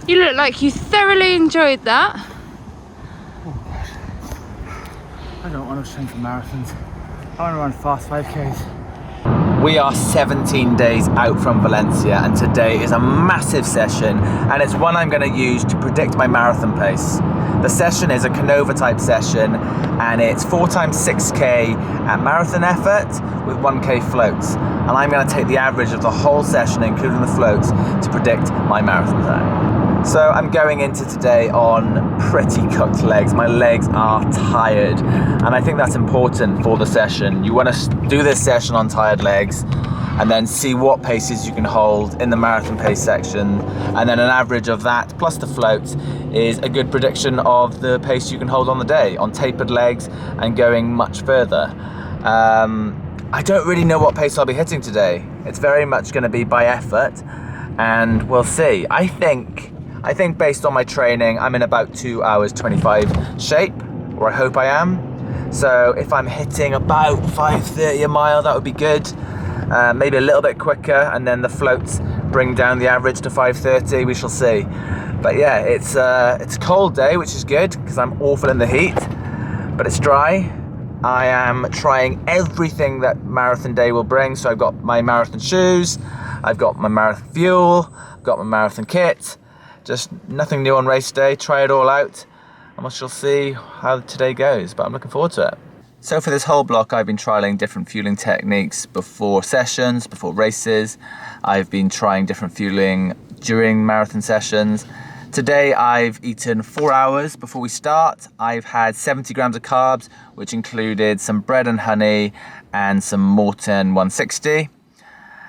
You look like you thoroughly enjoyed that. I don't want to train for marathons. I want to run fast 5Ks. We are 17 days out from Valencia, and today is a massive session, and it's one I'm going to use to predict my marathon pace. The session is a Canova type session, and it's 4 times 6K at marathon effort with 1K floats. And I'm going to take the average of the whole session, including the floats, to predict my marathon time. So I'm going into today on pretty cooked legs. My legs are tired, and I think that's important for the session. You want to do this session on tired legs and then see what paces you can hold in the marathon pace section, and then an average of that plus the floats is a good prediction of the pace you can hold on the day on tapered legs and going much further. I don't really know what pace I'll be hitting today. It's very much going to be by effort, and we'll see. I think based on my training, I'm in about 2 hours 25 shape, or I hope I am. So if I'm hitting about 5:30 a mile, that would be good. Maybe a little bit quicker, and then the floats bring down the average to 5:30. We shall see. But yeah, it's a cold day, which is good because I'm awful in the heat, but it's dry. I am trying everything that marathon day will bring. So I've got my marathon shoes, I've got my marathon fuel, I've got my marathon kit. Just nothing new on race day. Try it all out, and we shall see how today goes, but I'm looking forward to it. So for this whole block, I've been trialing different fueling techniques before sessions, before races. I've been trying different fueling during marathon sessions. Today I've eaten 4 hours before we start. I've had 70 grams of carbs, which included some bread and honey and some Morton 160.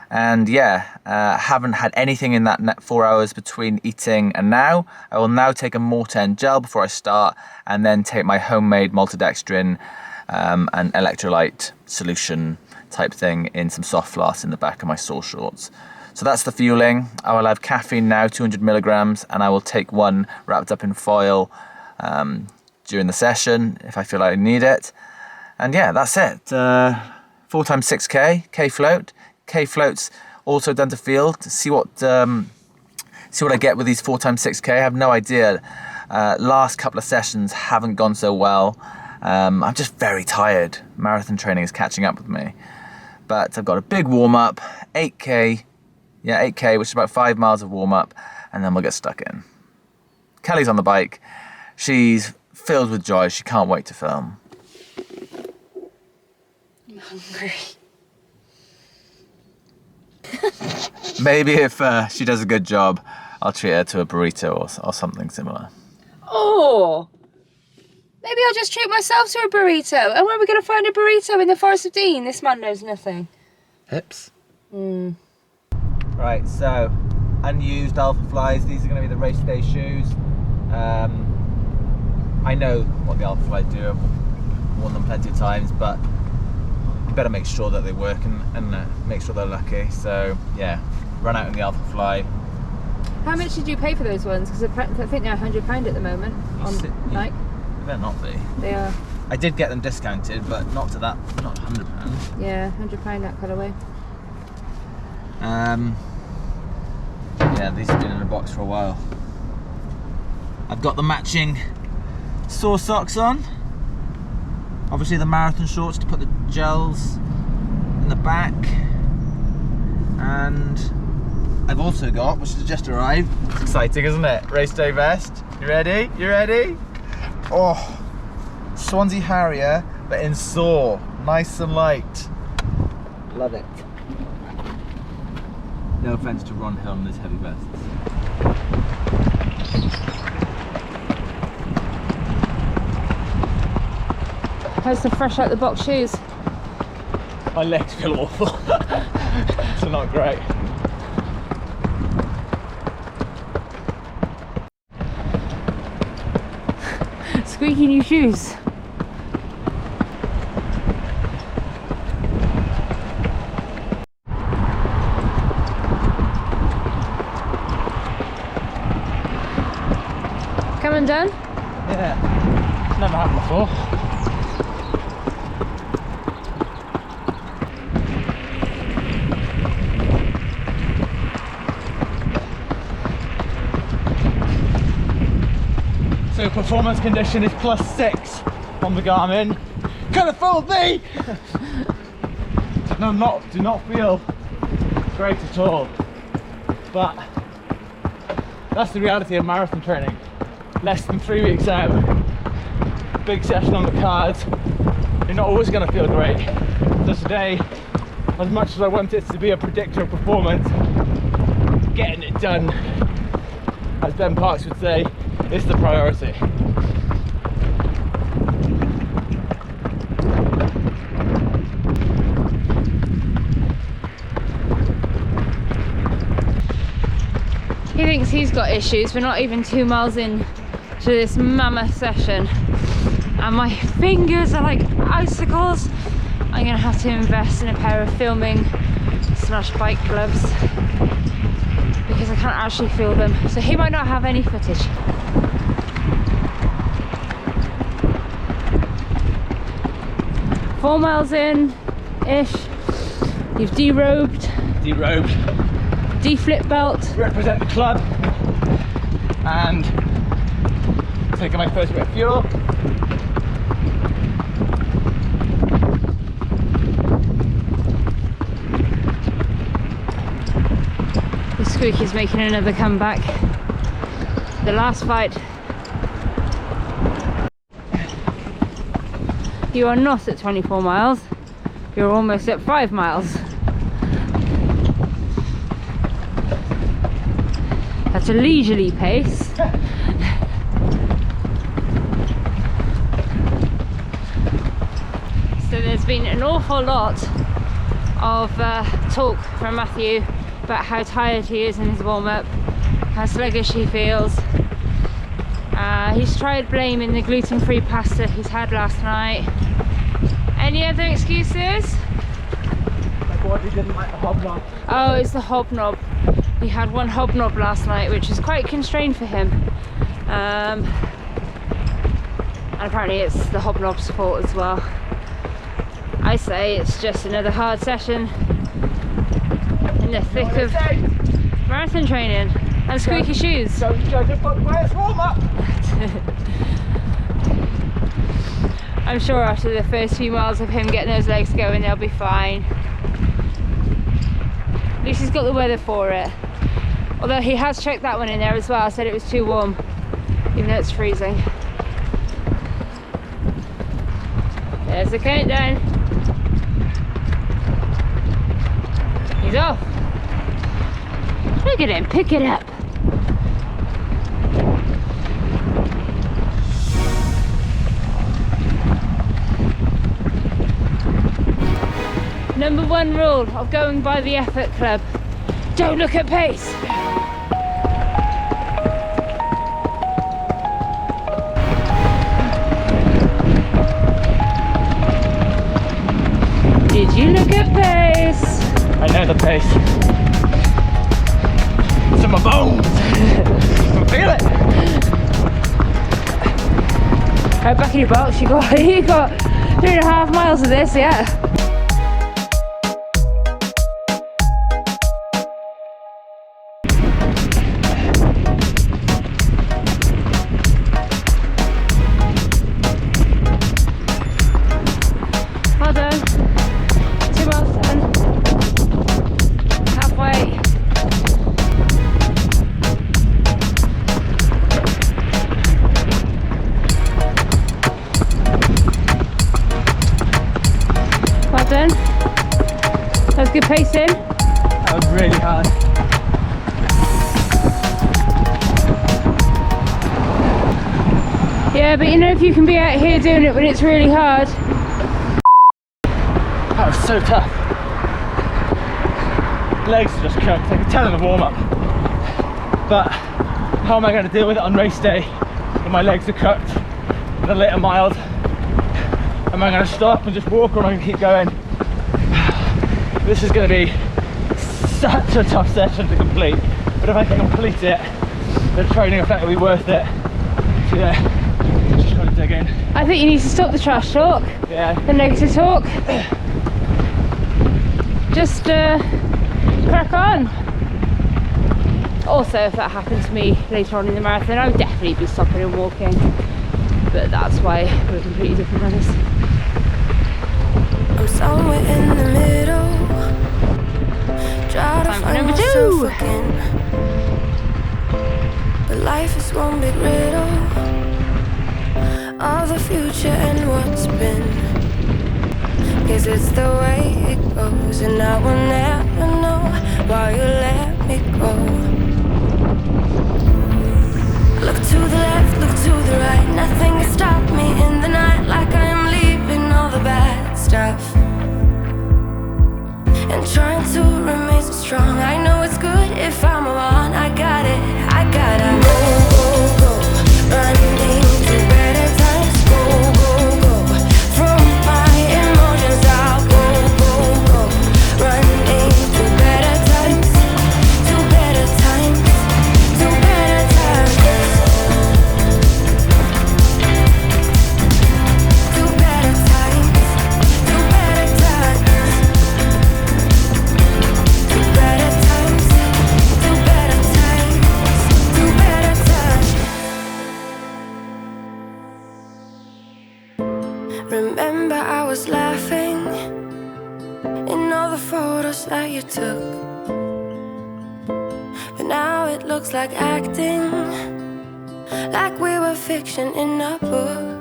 And yeah, haven't had anything in that 4 hours between eating and now. I will now take a Morton gel before I start, and then take my homemade maltodextrin and electrolyte solution type thing in some soft flasks in the back of my sore shorts. So that's the fueling. I will have caffeine now, 200 milligrams, and I will take one wrapped up in foil during the session if I feel I need it. And yeah, that's it. 4 times 6K, K float. K floats also done to field to see what I get with these 4 times 6K. I have no idea. Last couple of sessions haven't gone so well. I'm just very tired. Marathon training is catching up with me. But I've got a big warm-up, 8K, which is about 5 miles of warm-up, and then we'll get stuck in. Kelly's on the bike. She's filled with joy. She can't wait to film. I'm hungry. Maybe if she does a good job, I'll treat her to a burrito or something similar. Oh! Maybe I'll just treat myself to a burrito. And where are we going to find a burrito in the Forest of Dean? This man knows nothing. Hips. Right, so unused Alpha Flies. These are going to be the race day shoes. I know what the Alpha Flies do. I've worn them plenty of times, but you better make sure that they work and make sure they're lucky. So yeah, run out in the Alpha Fly. How much did you pay for those ones? Because I think they're £100 at the moment on Nike. They better not be. They are. I did get them discounted, but not to that, not £100. Yeah, £100 that colourway. Yeah, these have been in a box for a while. I've got the matching sore socks on. Obviously the marathon shorts to put the gels in the back. And I've also got, which has just arrived, it's exciting isn't it? Race day vest. You ready? You ready? Oh, Swansea Harrier, but in sore. Nice and light. Love it. No offence to Ron Hill and his heavy vests. How's the fresh out the box shoes? My legs feel awful. So not great. Squeaky new shoes. Coming down? Yeah. Never happened before. So performance condition is +6 on the Garmin. Could have fooled me! No, do not feel great at all. But that's the reality of marathon training. Less than 3 weeks out, big session on the cards. You're not always going to feel great. So today, as much as I want it to be a predictor of performance, getting it done, as Ben Parks would say, is the priority. He thinks he's got issues. We're not even 2 miles in to this mammoth session, and my fingers are like icicles. I'm gonna have to invest in a pair of filming / bike gloves because I can't actually feel them. So he might not have any footage. Four miles in-ish. You've derobed. Derobed. Deflip belt. Represent the club. And taking my first bit of fuel. The Squeaky's making another comeback. The last fight. You are not at 24 miles. You're almost at 5 miles. That's a leisurely pace. So there's been an awful lot of talk from Matthew about how tired he is in his warm-up, how sluggish he feels. He's tried blaming the gluten-free pasta he's had last night. Any other excuses? My body didn't like the hobnob. Oh, it's the hobnob. He had one hobnob last night, which is quite constrained for him. And apparently it's the hobnob's fault as well. I say it's just another hard session in the thick of marathon training and squeaky shoes. Don't judge a book by its warm-up. I'm sure after the first few miles of him getting those legs going, they'll be fine. At least he's got the weather for it. Although he has checked that one in there as well, said it was too warm, even though it's freezing. There's the countdown. He's off. Look at him, pick it up. Number 1 rule of going by the effort club: don't look at pace. Did you look at pace? I know the pace. It's in my bones. I can feel it. Right back in your box, you got 3.5 miles of this, yeah. Well done. 2 miles done. Halfway. Well done. That was good pacing. That was really hard. Yeah, but you know, if you can be out here doing it when it's really hard. That was so tough. Legs are just cooked. I can tell in the warm-up. But how am I going to deal with it on race day when my legs are cooked in the later miles? Am I going to stop and just walk, or am I going to keep going? This is going to be such a tough session to complete. But if I can complete it, the training effect will be worth it. So yeah, just trying to dig in. I think you need to stop the trash talk, Yeah. the negative talk. Just crack on. Also, if that happened to me later on in the marathon, I would definitely be stopping and walking. But that's why we're completely different runners. I'm somewhere in the middle. Try to Time for find number myself 2. again. But life is one big riddle of the future and what's been. Guess it's the way it goes, and I will never know why you let me go. Look to the left, look to the right. Nothing can stop me in the night, like I am leaving all the bad stuff and trying to remain so strong. I know it's good if I'm alone. I got it, I gotta go, go, go. Running to better times. Go, go, go. From my emotions I'll go, go, go. Running to better times. To better times. To better times. To better times. To better times. To better times. To better times. To better times. Remember I was laughing in all the photos that you took, but now it looks like acting, like we were fiction in a book.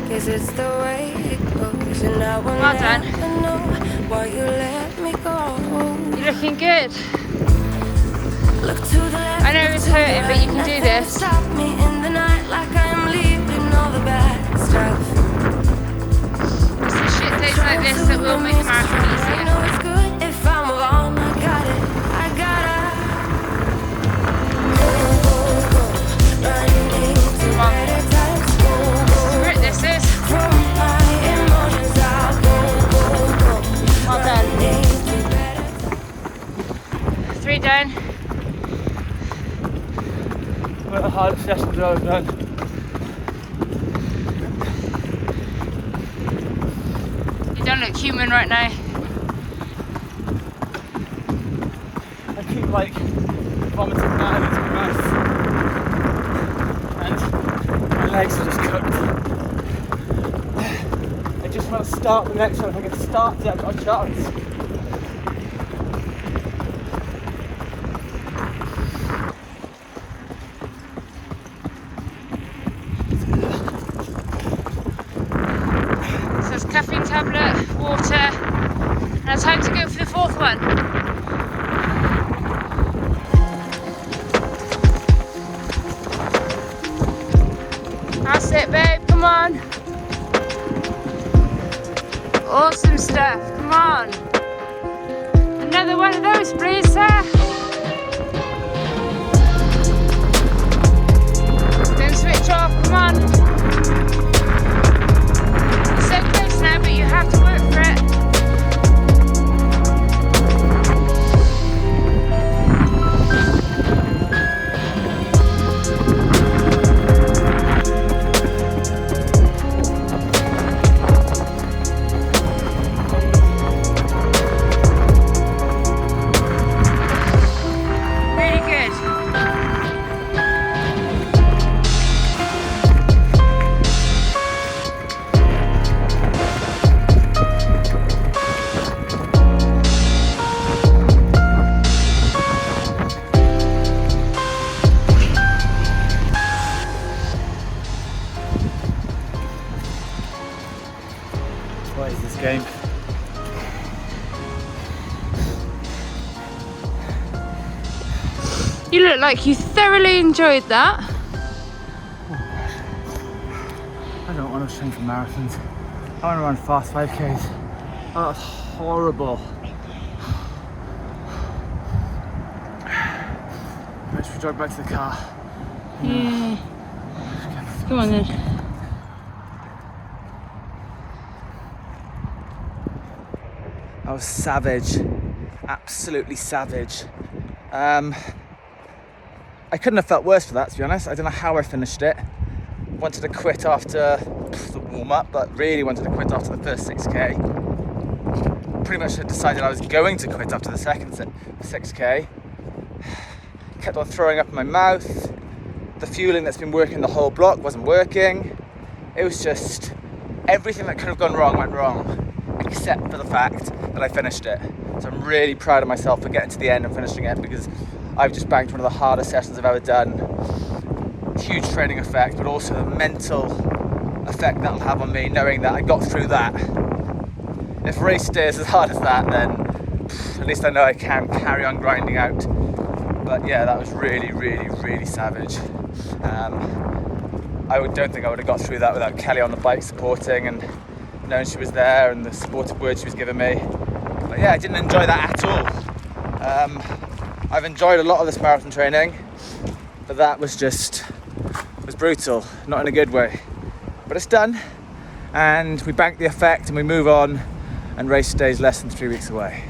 Guess it's the way it goes, and I will Well done. never know why you let me go. You're looking good. Look to the left, I know it's hurting, but you can do this. Stop me in the night, like I'm leaving all the bad stuff. It's the shit days like this that will make a marathon I easier. know it's good if I'm alone. I got it, I gotta go, go, go. Running to Come on. better times. Go, go, Grit this is. from my emotions I'll go, go, go. Well done. Running to better 3 down. One of the hardest sessions I've done. You don't look human right now. I keep like vomiting out into my mouth, and my legs are just cooked. I just want to start the next one. If I can start it, I've got a chance. So it's caffeine tablet, water. Now time to go for the 4th one. That's it, babe. Come on. Awesome stuff. Come on. Another one of those, please, sir. Don't switch off. Come on. You're so close now, but you have to work for it. Really good. What is this game? You look like you thoroughly enjoyed that. I don't want to train for marathons. I want to run fast 5Ks. Oh, that's horrible. Maybe we drive back to the car. Yeah. Come on then. I was savage, absolutely savage. I couldn't have felt worse for that, to be honest. I don't know how I finished it. Wanted to quit after the warm-up, but really wanted to quit after the first 6K. Pretty much had decided I was going to quit after the second 6K. kept on throwing up in my mouth. The fueling that's been working the whole block wasn't working. It was just everything that could have gone wrong went wrong, except for the fact that I finished it. So I'm really proud of myself for getting to the end and finishing it, because I've just banked one of the hardest sessions I've ever done. Huge training effect, but also the mental effect that'll have on me, knowing that I got through that. If race day is as hard as that, then at least I know I can carry on grinding out. But yeah, that was really, really, really savage. I don't think I would have got through that without Kelly on the bike supporting and knowing she was there and the supportive words she was giving me. But yeah, I didn't enjoy that at all. I've enjoyed a lot of this marathon training, but that was brutal, not in a good way. But it's done, and we bank the effect and we move on, and race day is less than 3 weeks away.